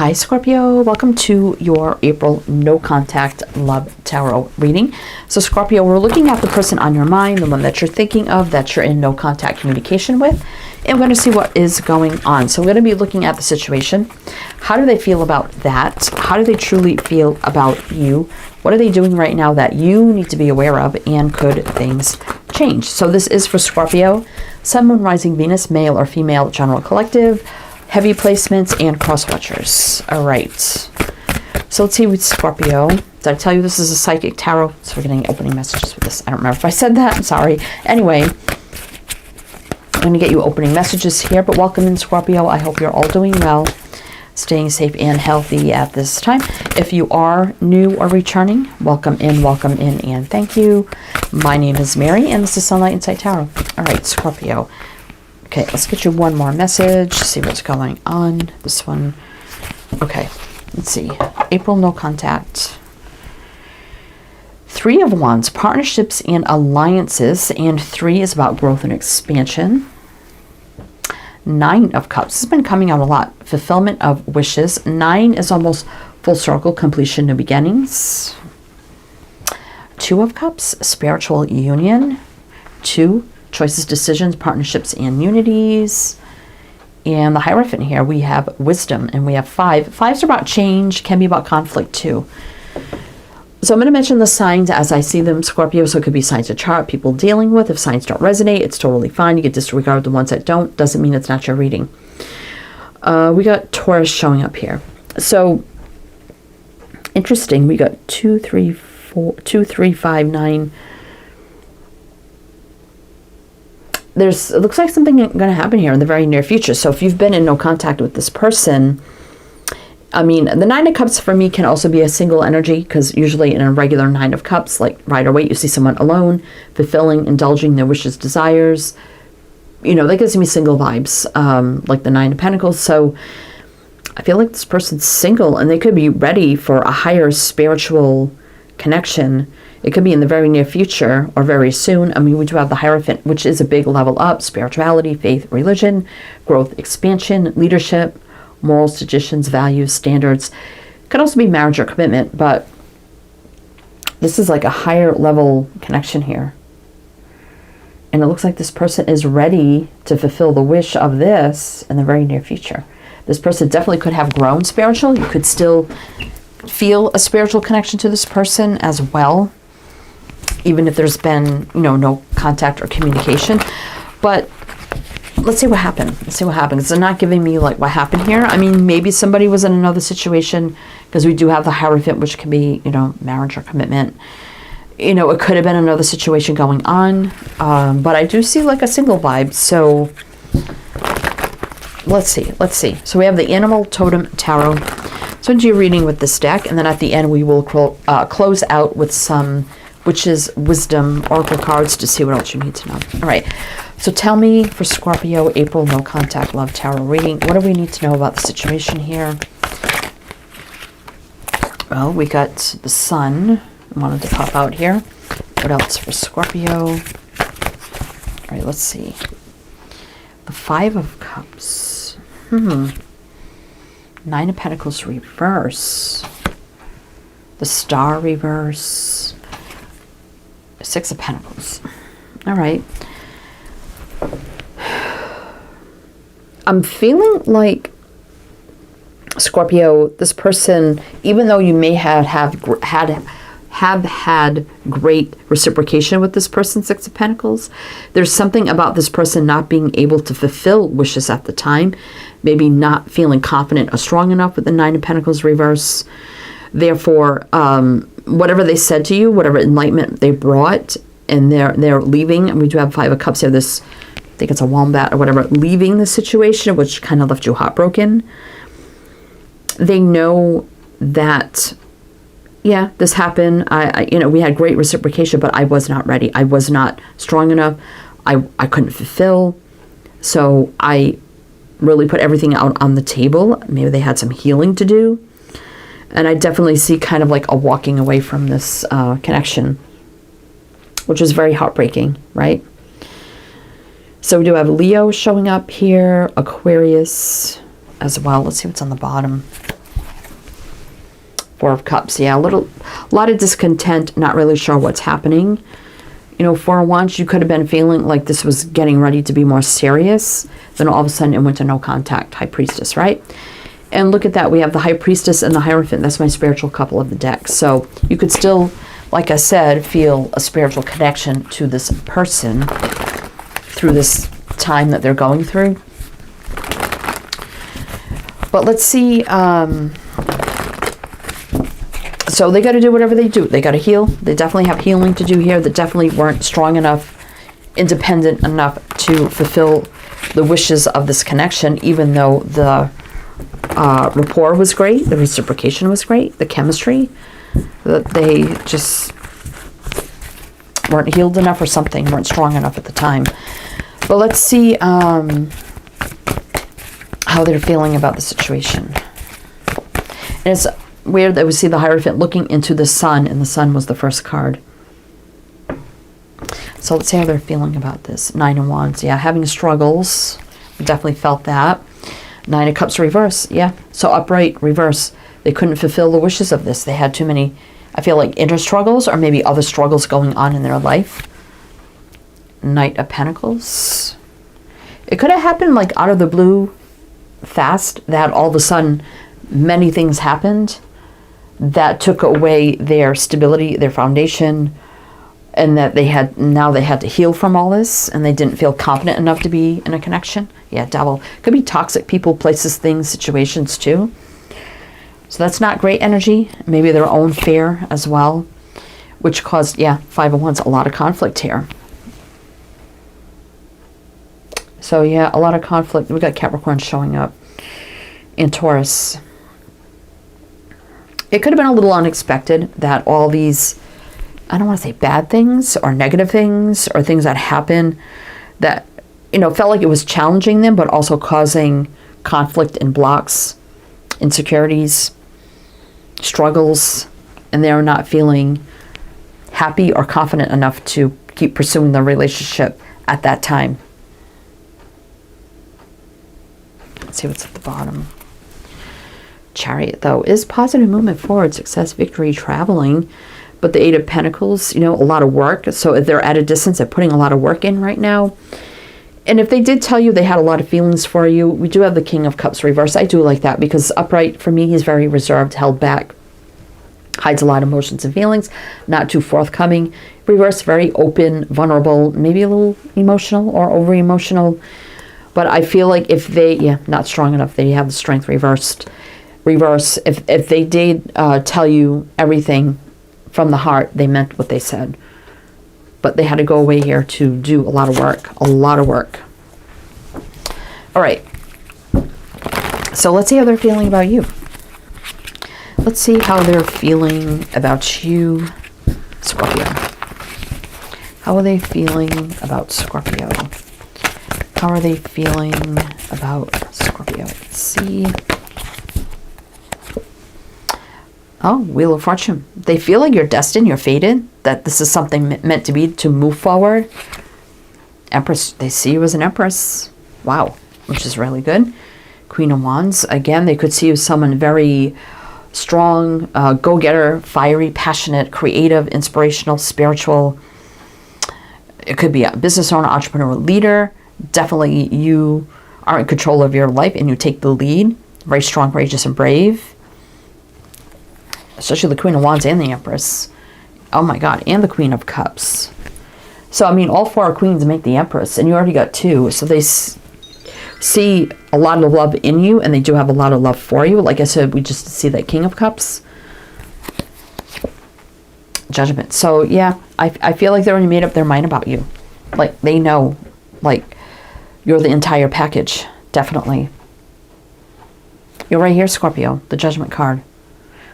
Hi Scorpio, welcome to your April no contact love tarot reading. So Scorpio, we're looking at the person on your mind, the one that you're thinking of, that you're in no contact communication with, and we're going to see what is going on. So we're going to be looking at the situation. How do they feel about that? How do they truly feel about you? What are they doing right now that you need to be aware of, and could things change? So this is for Scorpio, Sun, Moon, Rising, Venus, male or female, general collective, heavy placements, and cross watchers. All right. So let's see with Scorpio. Did I tell you this is a psychic tarot? So we're getting opening messages with this. I don't remember if I said that. I'm sorry. Anyway, I'm going to get you opening messages here. But welcome in, Scorpio. I hope you're all doing well, staying safe and healthy at this time. If you are new or returning, welcome in, and thank you. My name is Mary, and this is Sunlight Insight Tarot. All right, Scorpio. Okay, let's get you one more message, see what's going on. This one, okay, let's see. April, no contact. Three of Wands, partnerships and alliances, and 3 is about growth and expansion. 9 of Cups, this has been coming out a lot. Fulfillment of wishes. 9 is almost full circle, completion, new beginnings. 2 of Cups, spiritual union. 2, choices, decisions, partnerships, and unities. And the Hierophant here, we have wisdom, and we have 5. 5s are about change, can be about conflict too. So I'm going to mention the signs as I see them, Scorpio. So it could be signs of chart people dealing with. If signs don't resonate, it's totally fine. You can disregard the ones that don't. Doesn't mean it's not your reading. We got Taurus showing up here. So interesting. We got 2, 3, 5, 9. It looks like something going to happen here in the very near future. So if you've been in no contact with this person, I mean, the 9 of Cups for me can also be a single energy, because usually in a regular 9 of Cups, like Rider Waite, you see someone alone, fulfilling, indulging their wishes, desires. You know, that gives me single vibes, like the 9 of Pentacles. So I feel like this person's single, and they could be ready for a higher spiritual connection. It could be in the very near future or very soon. I mean, we do have the Hierophant, which is a big level up: spirituality, faith, religion, growth, expansion, leadership, morals, traditions, values, standards. Could also be marriage or commitment, but this is like a higher level connection here. And it looks like this person is ready to fulfill the wish of this in the very near future. This person definitely could have grown spiritual. You could still feel a spiritual connection to this person as well, even if there's been, no contact or communication. But let's see what happened. Let's see what happens. They're not giving me like what happened here. I mean, maybe somebody was in another situation, because we do have the Hierophant, which can be, marriage or commitment. It could have been another situation going on. But I do see like a single vibe. So let's see. So we have the Animal Totem Tarot. So into your reading with this deck, and then at the end we will close out with some Witches, Wisdom, Oracle cards to see what else you need to know. All right. So tell me, for Scorpio, April, no contact love tarot reading, what do we need to know about the situation here? Well, we got the Sun. I wanted to pop out here. What else for Scorpio? All right, let's see. The 5 of Cups. 9 of Pentacles reverse. The Star reverse. 6 of Pentacles. All right. I'm feeling like, Scorpio, this person, even though you may have had great reciprocation with this person, 6 of Pentacles, there's something about this person not being able to fulfill wishes at the time, maybe not feeling confident or strong enough with the 9 of Pentacles reverse. Therefore, whatever they said to you, whatever enlightenment they brought, and they're leaving, and we do have 5 of Cups here, this, I think it's a wombat or whatever, leaving the situation, which kind of left you heartbroken. They know that, yeah, this happened. We had great reciprocation, but I was not ready. I was not strong enough. I couldn't fulfill. So I really put everything out on the table. Maybe they had some healing to do. And I definitely see kind of like a walking away from this connection, which is very heartbreaking, right? So we do have Leo showing up here, Aquarius as well. Let's see what's on the bottom. Four of Cups. Yeah, a lot of discontent, not really sure what's happening. You know, Four of Wands, you could have been feeling like this was getting ready to be more serious. Then all of a sudden it went to no contact. High Priestess, right? And look at that. We have the High Priestess and the Hierophant. That's my spiritual couple of the deck. So you could still, like I said, feel a spiritual connection to this person through this time that they're going through. But let's see. So they got to do whatever they do. They got to heal. They definitely have healing to do here. They definitely weren't strong enough, independent enough to fulfill the wishes of this connection, even though the rapport was great, the reciprocation was great, the chemistry, that they just weren't healed enough or something, weren't strong enough at the time. But let's see how they're feeling about the situation. And it's weird that we see the Hierophant looking into the Sun, and the Sun was the first card. So let's see how they're feeling about this. Nine of Wands, yeah, having struggles. We definitely felt that. Nine of Cups reverse, yeah. So upright, reverse. They couldn't fulfill the wishes of this. They had too many, I feel like, inner struggles or maybe other struggles going on in their life. Knight of Pentacles. It could have happened like out of the blue, fast, that all of a sudden many things happened that took away their stability, their foundation, and that they had to heal from all this, and they didn't feel confident enough to be in a connection. Yeah, Devil. Could be toxic people, places, things, situations too. So that's not great energy. Maybe their own fear as well, which caused, yeah, Five of Wands, a lot of conflict here. So yeah, a lot of conflict. We got Capricorn showing up and Taurus. It could have been a little unexpected that all these, I don't want to say bad things or negative things or things that happen that, you know, felt like it was challenging them, but also causing conflict and blocks, insecurities, struggles, and they're not feeling happy or confident enough to keep pursuing the relationship at that time. Let's see what's at the bottom. Chariot, though, is positive movement forward, success, victory, traveling. But the Eight of Pentacles, you know, a lot of work. So if they're at a distance, they're putting a lot of work in right now. And if they did tell you they had a lot of feelings for you, we do have the King of Cups reverse. I do like that because upright, for me, he's very reserved, held back, hides a lot of emotions and feelings, not too forthcoming. Reverse, very open, vulnerable, maybe a little emotional or over-emotional. But I feel like if they, yeah, not strong enough, they have the strength reversed. Reverse, if they did tell you everything from the heart, they meant what they said. But they had to go away here to do a lot of work. A lot of work. All right. So let's see how they're feeling about you. Let's see how they're feeling about you, Scorpio. How are they feeling about Scorpio? How are they feeling about Scorpio? Let's see. Oh, Wheel of Fortune. They feel like you're destined, you're fated, that this is something meant to be, to move forward. Empress, they see you as an Empress. Wow, which is really good. Queen of Wands, again, they could see you as someone very strong, go-getter, fiery, passionate, creative, inspirational, spiritual. It could be a business owner, entrepreneur, leader. Definitely you are in control of your life and you take the lead. Very strong, courageous, and brave. Especially the Queen of Wands and the Empress. Oh my God, and the Queen of Cups. So, I mean, all four queens make the Empress, and you already got two. So they see a lot of love in you, and they do have a lot of love for you. Like I said, we just see that King of Cups. Judgment. So, yeah, I feel like they already made up their mind about you. Like, they know, like, you're the entire package. Definitely. You're right here, Scorpio, the Judgment card.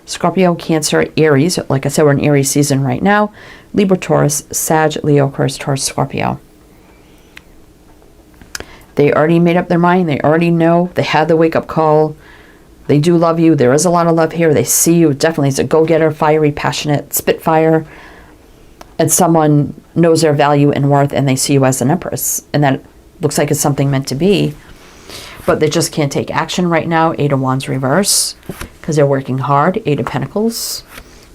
Scorpio, Cancer, Aries. Like I said, we're in Aries season right now. Libra, Taurus, Sag, Leo, Aquarius, Taurus, Scorpio. They already made up their mind. They already know. They had the wake-up call. They do love you. There is a lot of love here. They see you definitely as a go-getter, fiery, passionate, spitfire. And someone knows their value and worth, and they see you as an Empress. And that looks like it's something meant to be. But they just can't take action right now. Eight of Wands reverse. because they're working hard. 8 of Pentacles,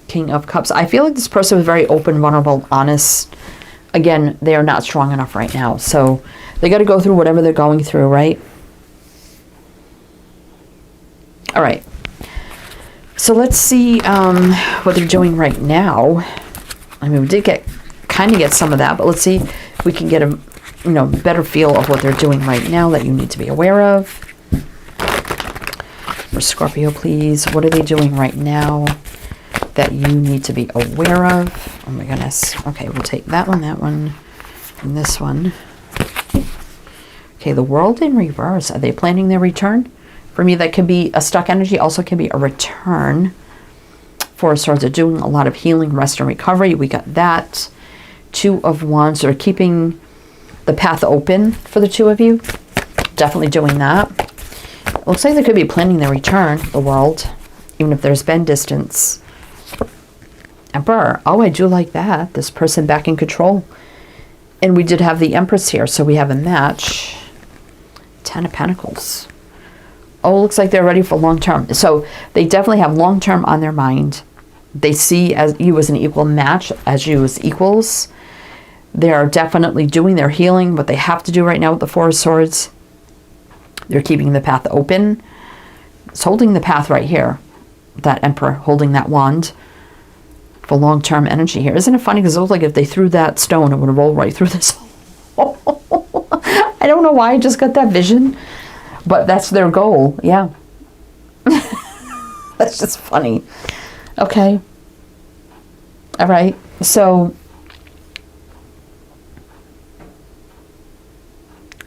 King of Cups. I feel like this person was very open, vulnerable, honest. Again, they are not strong enough right now. So they got to go through whatever they're going through, right? All right. So let's see what they're doing right now. I mean, we did kind of get some of that, but let's see if we can get a better feel of what they're doing right now that you need to be aware of. For Scorpio, please, what are they doing right now that you need to be aware of? Oh my goodness. Okay, we'll take that one, and this one. Okay, the World in reverse. Are they planning their return? For me, that could be a stuck energy. Also can be a return. 4 of Swords are doing a lot of healing, rest, and recovery. We got that. 2 of Wands are keeping the path open for the 2 of you. Definitely doing that. It looks like they could be planning their return, the World, even if there's been distance. Emperor. Oh, I do like that. This person back in control. And we did have the Empress here, so we have a match. 10 of Pentacles. Oh, looks like they're ready for long-term. So they definitely have long-term on their mind. They see you as an equal match, as you as equals. They are definitely doing their healing, what they have to do right now with the 4 of Swords. They're keeping the path open. It's holding the path right here. That Emperor holding that wand for long-term energy here. Isn't it funny? Because it looks like if they threw that stone, it would roll right through this hole. I don't know why I just got that vision. But that's their goal, yeah. That's just funny. Okay. All right. So,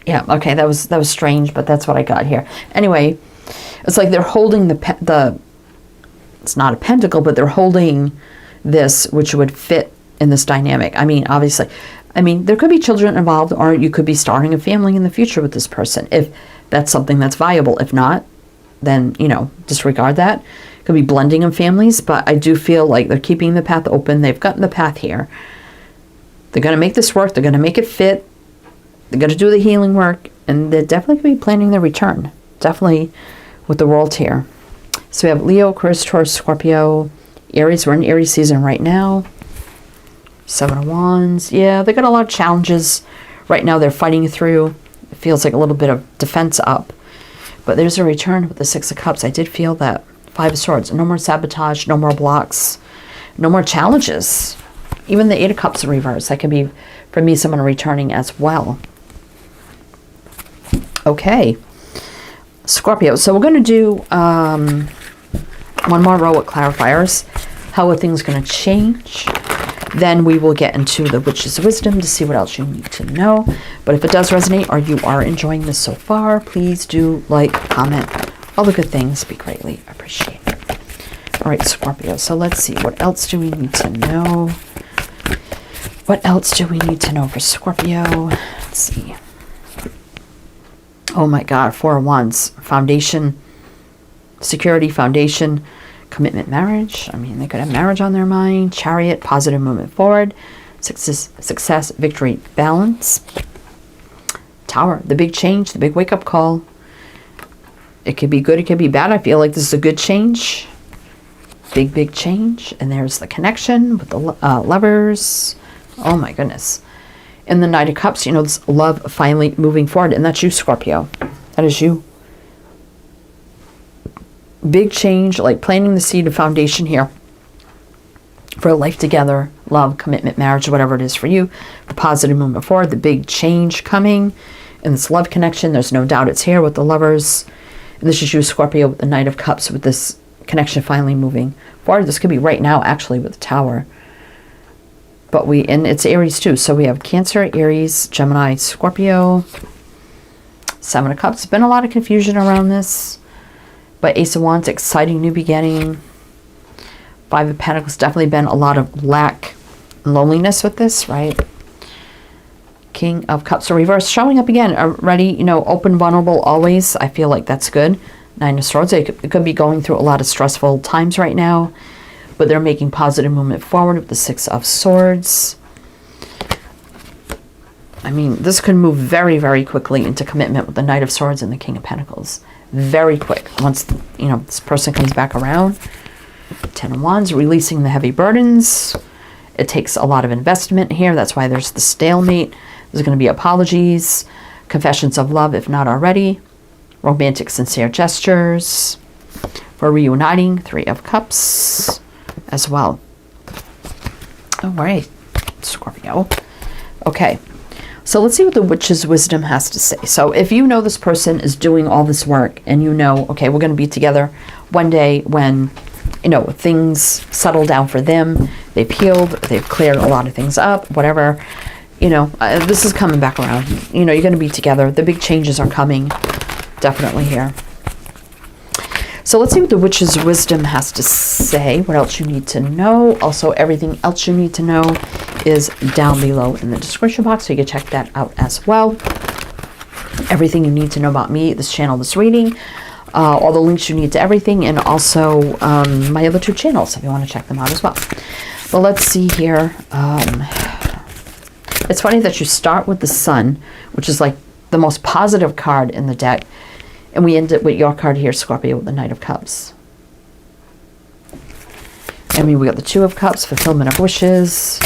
yeah. Okay. That was strange, but that's what I got here. Anyway, it's like they're holding the. It's not a pentacle, but they're holding this, which would fit in this dynamic. I mean, obviously, there could be children involved, or you could be starting a family in the future with this person if that's something that's viable. If not, then, disregard that. It could be blending of families, but I do feel like they're keeping the path open. They've gotten the path here. They're going to make this work. They're going to make it fit. They're going to do the healing work, and they're definitely going to be planning their return. Definitely with the World here. So we have Leo, Aquarius, Taurus, Scorpio, Aries. We're in Aries season right now. 7 of Wands. Yeah, they got a lot of challenges right now they're fighting through. It feels like a little bit of defense up. But there's a return with the 6 of Cups. I did feel that. 5 of Swords. No more sabotage. No more blocks. No more challenges. Even the 8 of Cups in reverse. That could be, for me, someone returning as well. Okay. Scorpio. So we're going to do one more row with clarifiers. How are things going to change? Then we will get into the Witch's Wisdom to see what else you need to know. But if it does resonate or you are enjoying this so far, please do like, comment, all the good things. Be greatly appreciated. All right, Scorpio. So let's see. What else do we need to know? What else do we need to know for Scorpio? Let's see. Oh my God. 4 of Wands. Foundation. Security. Foundation. Commitment, marriage. They could have marriage on their mind. Chariot, positive movement forward. Success, victory, balance. Tower, the big change, the big wake-up call. It could be good, it could be bad. I feel like this is a good change. Big change. And there's the connection with the lovers. Oh my goodness. And the Knight of Cups, this love finally moving forward. And that's you, Scorpio. That is you. Big change, like planting the seed of foundation here for a life together, love, commitment, marriage, whatever it is for you. The positive movement forward, the big change coming, and this love connection. There's no doubt it's here with the lovers. And this is you, Scorpio, with the Knight of Cups, with this connection finally moving forward. This could be right now, actually, with the Tower. But and it's Aries too. So we have Cancer, Aries, Gemini, Scorpio. 7 of Cups. Been a lot of confusion around this. But Ace of Wands, exciting new beginning. 5 of Pentacles, definitely been a lot of lack and loneliness with this, right? King of Cups, reverse, showing up again, ready, open, vulnerable, always. I feel like that's good. 9 of Swords, it could be going through a lot of stressful times right now, but they're making positive movement forward with the 6 of Swords. This could move very, very quickly into commitment with the Knight of Swords and the King of Pentacles. very quick. Once, you know, this person comes back around. 10 of Wands, releasing the heavy burdens. It takes a lot of investment here. That's why there's the stalemate. There's going to be apologies, confessions of love, if not already. Romantic, sincere gestures. For reuniting, 3 of Cups as well. All right, Scorpio. Okay, so let's see what the Witch's wisdom has to say. So if you know this person is doing all this work and you know, okay, we're going to be together one day when, you know, things settle down for them, they've healed, they've cleared a lot of things up, whatever, you know, this is coming back around. You know, you're going to be together. The big changes are coming, definitely here. So let's see what the Witch's wisdom has to say, what else you need to know. Also, everything else you need to know is down below in the description box, so you can check that out as well. Everything you need to know about me, this channel, this reading, all the links you need to everything, and also my other 2 channels if you want to check them out as well. But let's see here. It's funny that you start with the Sun, which is like the most positive card in the deck, and we end it with your card here, Scorpio, with the Knight of Cups. I mean, we got the 2 of Cups, fulfillment of wishes.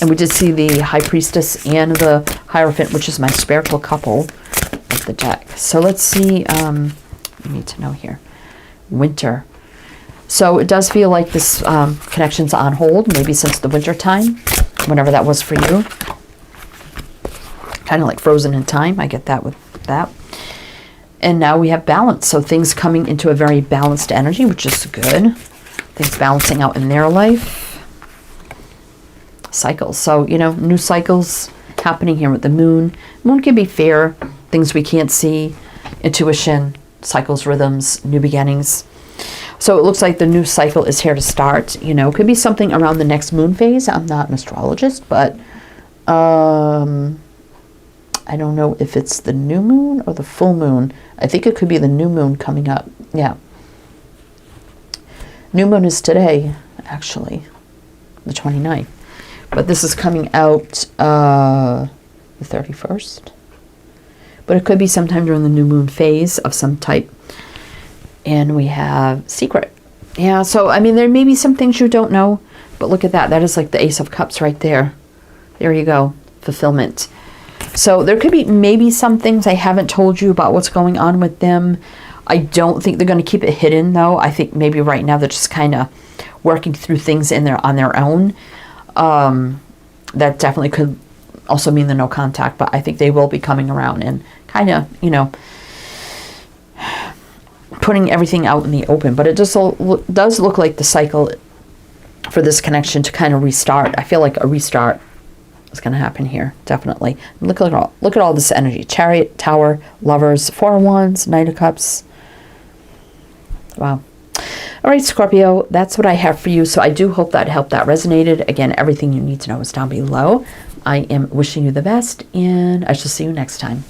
And we did see the High Priestess and the Hierophant, which is my spiritual couple of the deck. So let's see, we need to know here. Winter. So it does feel like this connection's on hold, maybe since the winter time, whenever that was for you. Kind of like frozen in time. I get that with that. And now we have balance. So things coming into a very balanced energy, which is good. Things balancing out in their life. Cycles. So, you know, new cycles happening here with the moon. Moon can be fear, things we can't see, intuition, cycles, rhythms, new beginnings. So it looks like the new cycle is here to start. You know, could be something around the next moon phase. I'm not an astrologist, but I don't know if it's the new moon or the full moon. I think it could be the new moon coming up. Yeah. New moon is today, actually, the 29th. But this is coming out the 31st. But it could be sometime during the new moon phase of some type. And we have secret. Yeah, so, I mean, there may be some things you don't know. But look at that. That is like the Ace of Cups right there. There you go. Fulfillment. So there could be maybe some things I haven't told you about what's going on with them. I don't think they're going to keep it hidden, though. I think maybe right now they're just kind of working through things on their own. That definitely could also mean the no contact, but I think they will be coming around and kind of, you know, putting everything out in the open. But it just does look like the cycle for this connection to kind of restart. I feel like a restart is going to happen here, definitely. Look at all this energy. Chariot, Tower, Lovers, 4 of Wands, Knight of Cups. Wow. All right, Scorpio, that's what I have for you. So I do hope that helped, that resonated. Again, everything you need to know is down below. I am wishing you the best, and I shall see you next time.